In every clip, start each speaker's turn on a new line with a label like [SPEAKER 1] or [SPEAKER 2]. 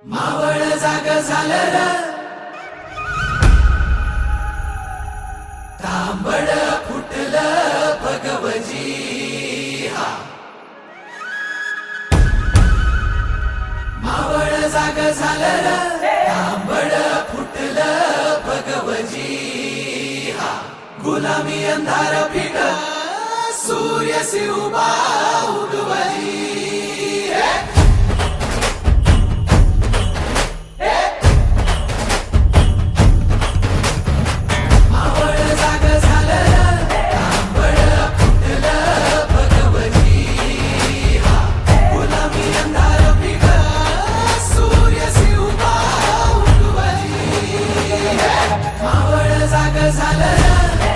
[SPEAKER 1] मावळ जाग झालं र तांबड फुटलं भगवजी हा मावळ जाग झालं र तांबड फुटलं भगवजी हा गुलामी अंधार फिट सूर्य सिउबा उगवजी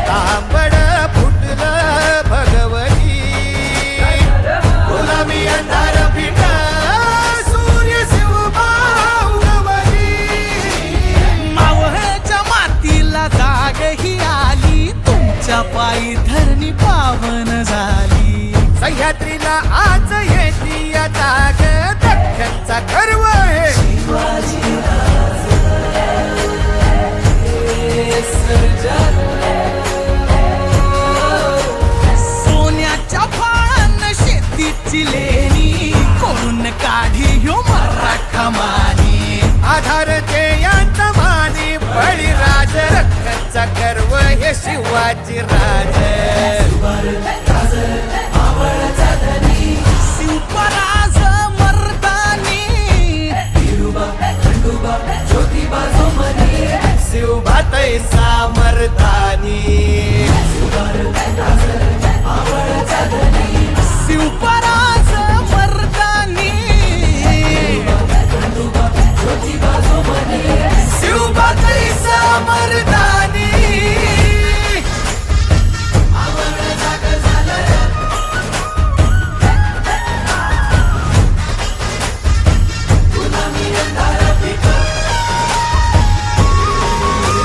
[SPEAKER 2] तांबड फुटलं भगवती गुलामी अंधार फिट सूर्य शिवबा उगवली
[SPEAKER 3] मावळच्या मातीला जाग ही आली तुमच्या पायी धरणी पावन झाली
[SPEAKER 2] सह्याद्रीला आज येती या जाग दख्खनचा गर्व आहे
[SPEAKER 3] सोन्याच्या फाळान शेतीची लेणी करून काढी ह्यो मराठा मानी
[SPEAKER 2] आधार यांचा मानी बळीराज रख्खनचा गर्व हे शिवाजी राज
[SPEAKER 3] शिवपराज मर्दानी
[SPEAKER 2] शिवभातय सामर्थानी
[SPEAKER 3] शिवपराज मर्दानी
[SPEAKER 2] शिवभातय सामर्थानी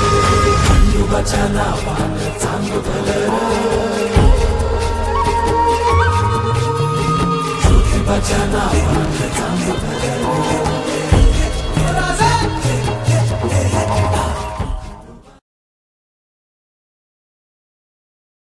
[SPEAKER 1] बंदुकाच्या नावानं चांगलं भलं ज्योतिबाच्या नावानं चांगलं भलं